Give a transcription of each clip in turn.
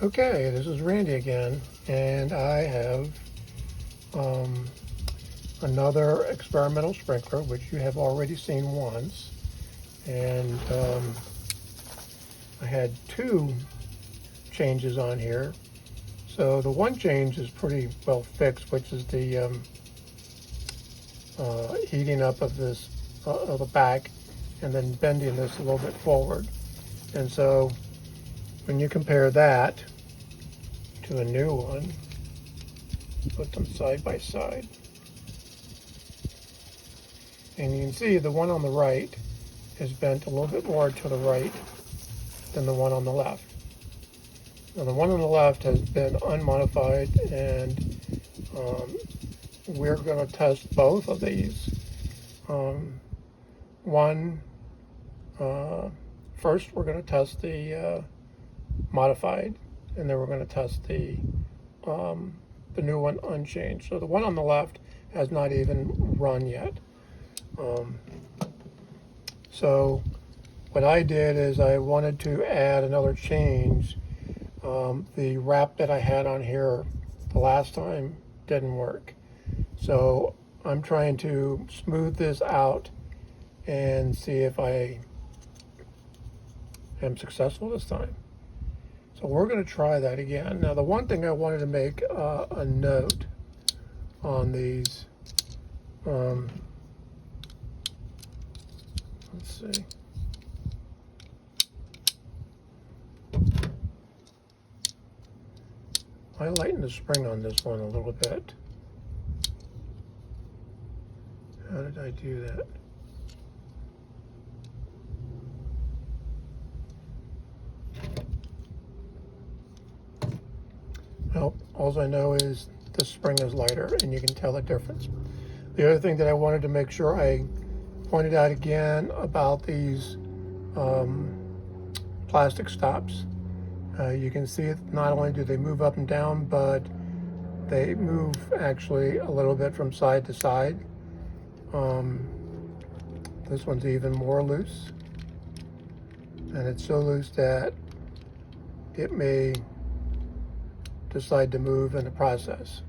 Okay, this is Randy again, and I have another experimental sprinkler, which you have already seen once, and I had two changes on here. So the one change is pretty well fixed, which is the heating up of this of the back and then bending this a little bit forward. And so when you compare that to a new one, put them side by side, and you can see the one on the right is bent a little bit more to the right than the one on the left. Now the one on the left has been unmodified, and we're going to test both of these. First we're going to test the modified, and then we're going to test the new one unchanged. So the one on the left has not even run yet. So what I did is I wanted to add another change. The wrap that I had on here the last time didn't work. So I'm trying to smooth this out and see if I am successful this time. So we're going to try that again. Now the one thing I wanted to make a note on these, let's see. I lightened the spring on this one a little bit. How did I do that? Well, all I know is the spring is lighter, and you can tell the difference. The other thing that I wanted to make sure I pointed out again about these plastic stops. You can see it, not only do they move up and down, but they move actually a little bit from side to side. This one's even more loose, and it's so loose that it may decide to move in the process.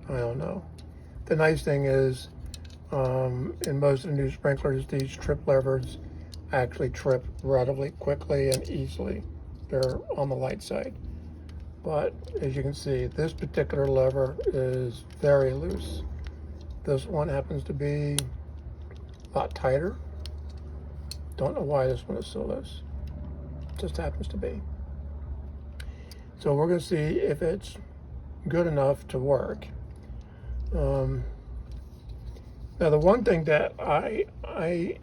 I don't know. The nice thing is, in most of the new sprinklers, these trip levers actually trip relatively quickly and easily. They're on the light side. But as you can see, this particular lever is very loose. This one happens to be a lot tighter. Don't know why this one is so loose. It just happens to be. So we're going to see if it's good enough to work. Now the one thing that I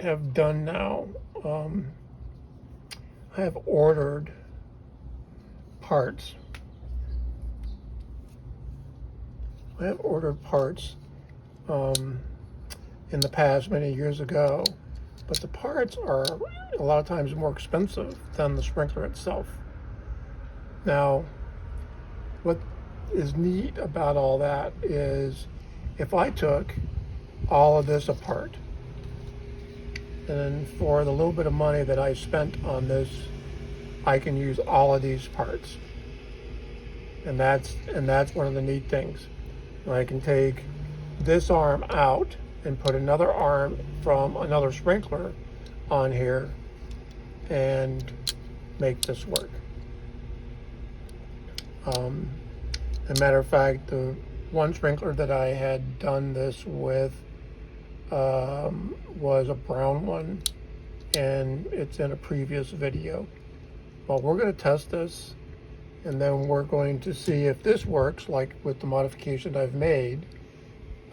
have done now, I have ordered parts. I have ordered parts in the past, many years ago, but the parts are a lot of times more expensive than the sprinkler itself. Now, what is neat about all that is if I took all of this apart, and for the little bit of money that I spent on this, I can use all of these parts. And that's one of the neat things. I can take this arm out and put another arm from another sprinkler on here and make this work. As a matter of fact, the one sprinkler that I had done this with was a brown one, and it's in a previous video. Well, we're going to test this, and then we're going to see if this works, like with the modification I've made,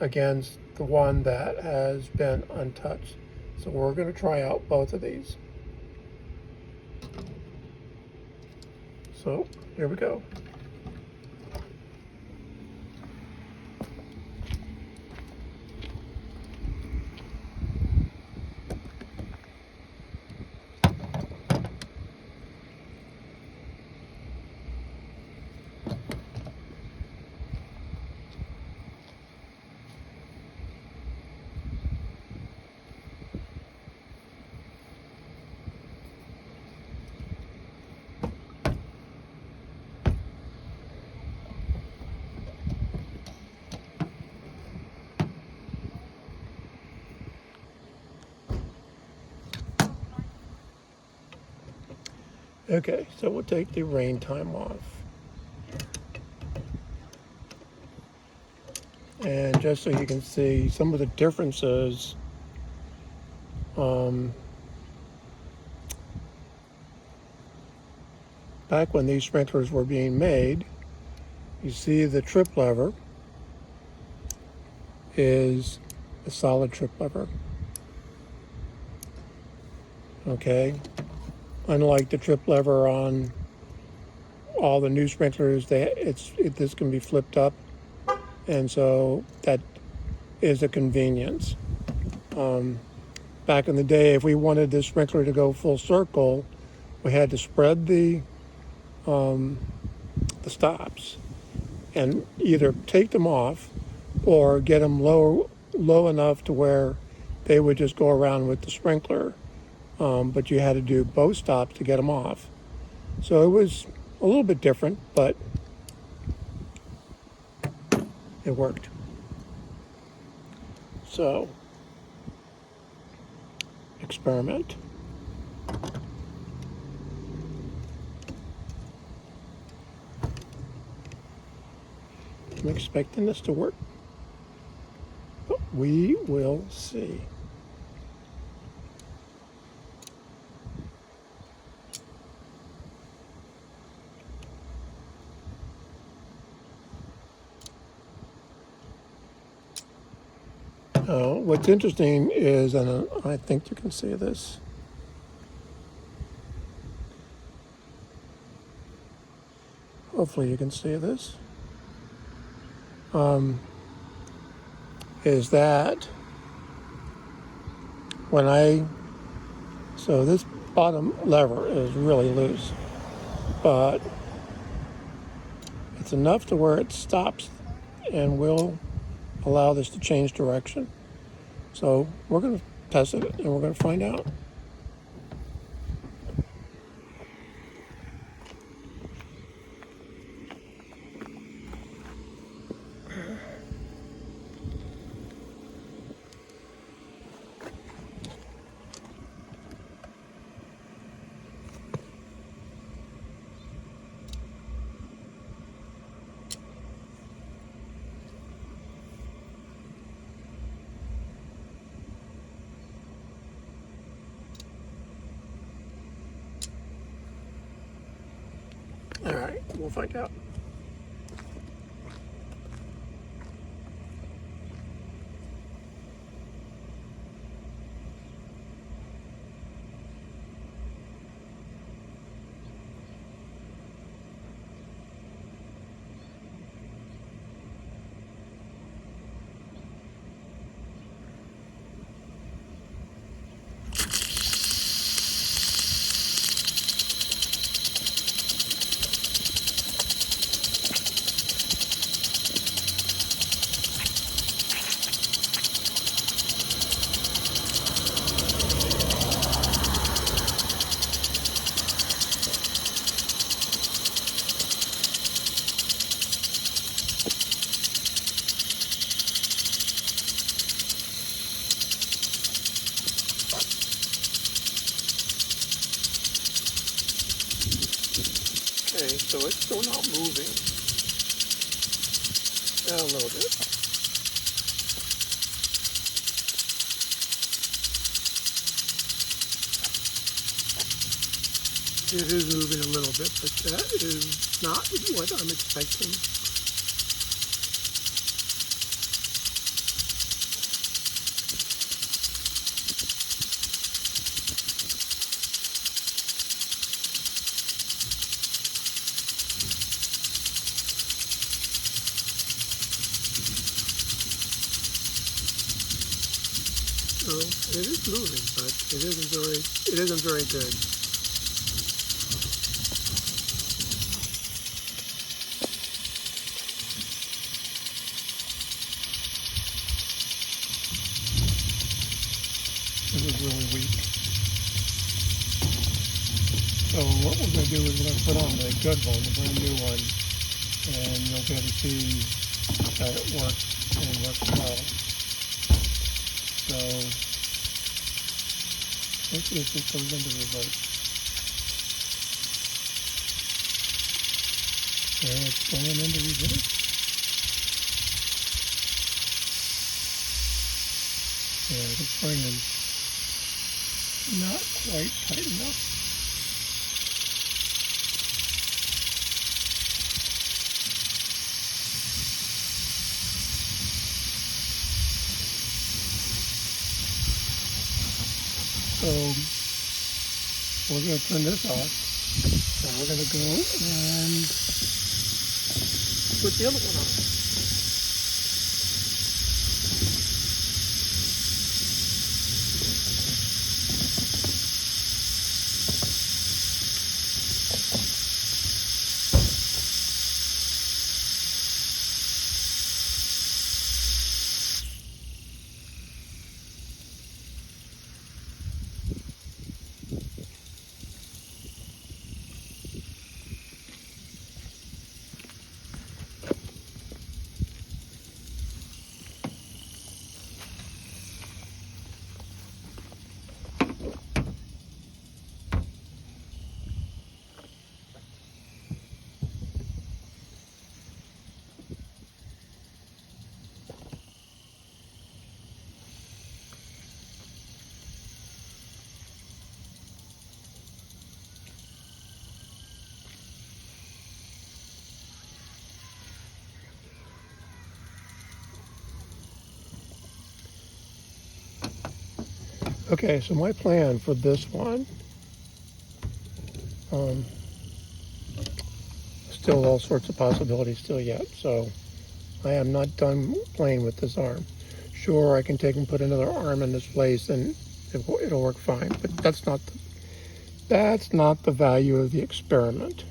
against the one that has been untouched. So we're going to try out both of these. So here we go. Okay, so we'll take the rain time off. And just so you can see some of the differences, back when these sprinklers were being made, you see the trip lever is a solid trip lever. Okay, unlike the trip lever on all the new sprinklers, this can be flipped up, and so that is a convenience. Back in the day, if we wanted this sprinkler to go full circle, we had to spread the stops and either take them off or get them low enough to where they would just go around with the sprinkler. But you had to do both stops to get them off. So it was a little bit different, but it worked. So, experiment. I'm expecting this to work, but we will see. What's interesting is, and I think you can see this, hopefully you can see this, is that so this bottom lever is really loose, but it's enough to where it stops and will allow this to change direction. So we're going to test it and we're going to find out. All right, we'll find out. Okay, so it's still not moving. A little bit. It is moving a little bit, but that is not what I'm expecting. So it is moving, but it isn't very good. This is really weak. So what we're going to do is we're going to put on the good one, the brand new one, and you'll be able to see that it works and works well. So let's see if this goes into reverse. And it's going into reverse. Yeah, the spring is not quite tight enough. So we're going to turn this off. So we're going to go and put the other one on. Okay, so my plan for this one, still all sorts of possibilities still yet, so I am not done playing with this arm. Sure, I can take and put another arm in this place and it'll work fine, but that's not the value of the experiment.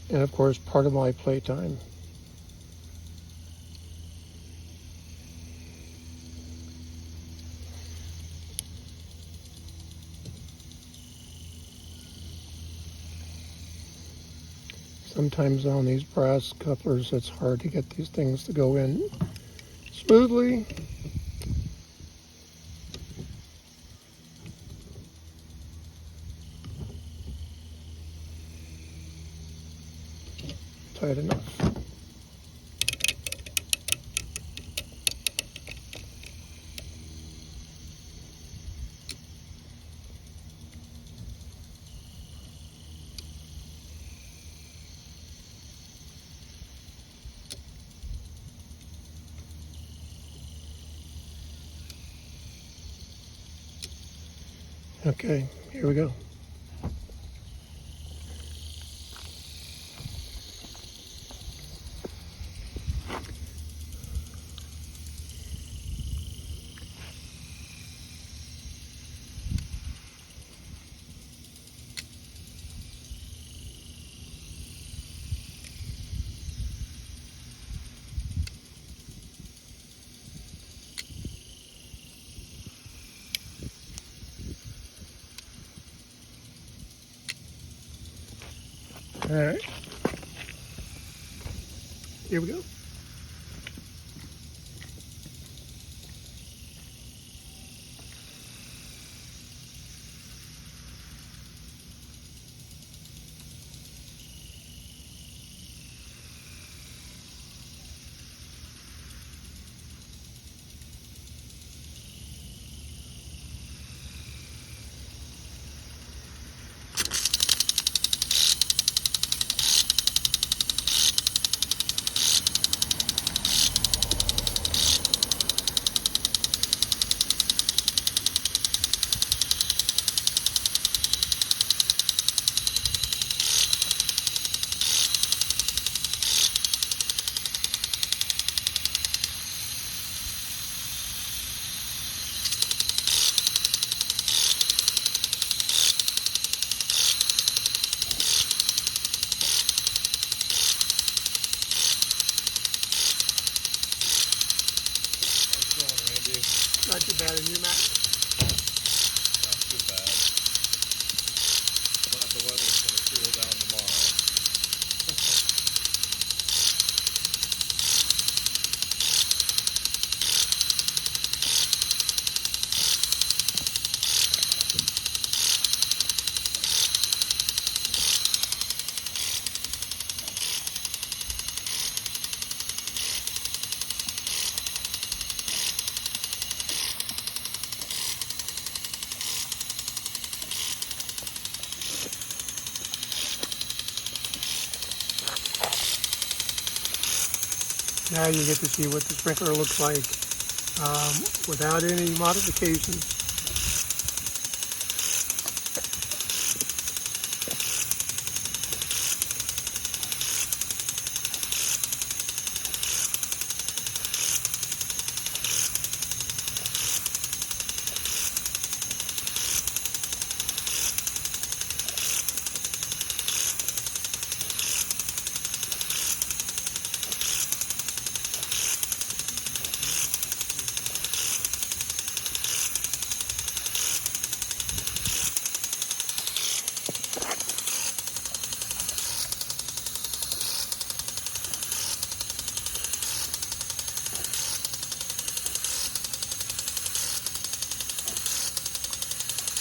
And of course, part of my playtime. Sometimes on these brass couplers, it's hard to get these things to go in smoothly. Tight enough. Okay, here we go. All right, here we go. Not too bad, and you, Matt? Not too bad. Glad the weather's going to cool down tomorrow. Now you get to see what the sprinkler looks like without any modifications.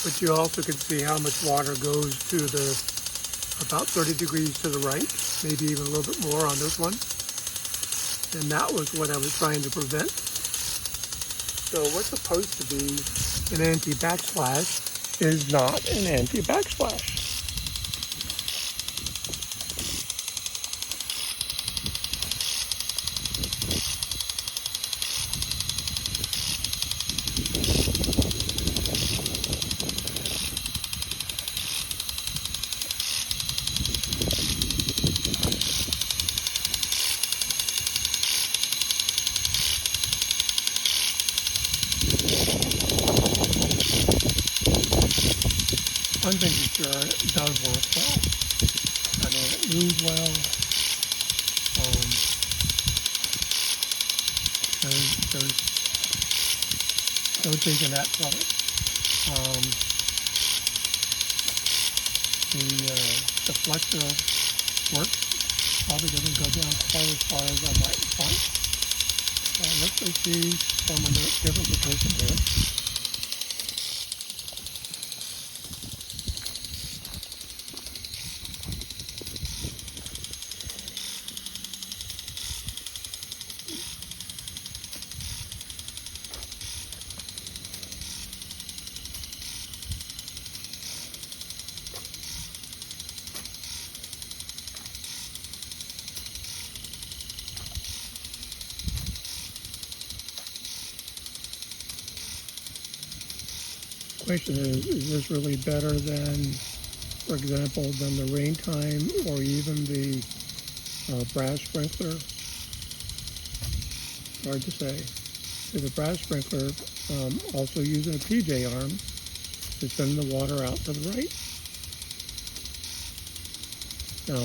But you also can see how much water goes to the about 30 degrees to the right, maybe even a little bit more on this one. And that was what I was trying to prevent. So what's supposed to be an anti-backsplash is not an anti-backsplash. I'm thinking sure it does work well. I mean, it moves well. There's no taking that from it. The deflector works. Probably doesn't go down quite as far as I might want. Let's go see from a different position here. Question is this really better than, for example, than the rain time or even the brass sprinkler? Hard to say. The brass sprinkler also using a PJ arm to send the water out to the right. Now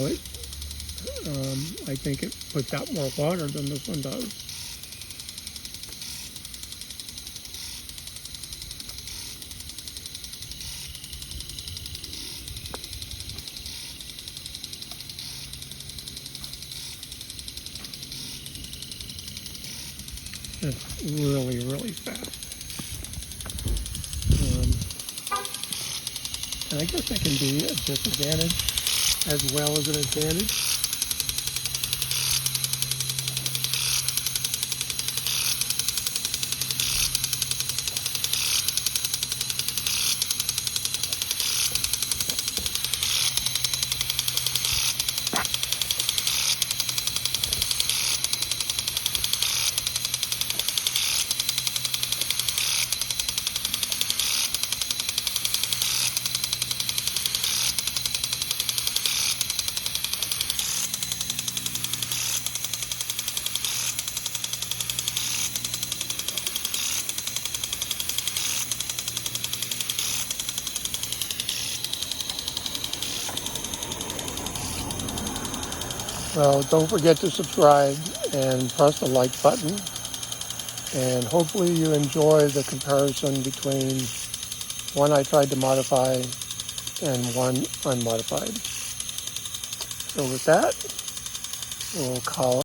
I think it puts out more water than this one does. It's really, really fast. And I guess that can be a disadvantage as well as an advantage. Well, don't forget to subscribe and press the like button. And hopefully you enjoy the comparison between one I tried to modify and one unmodified. So with that, we'll call it.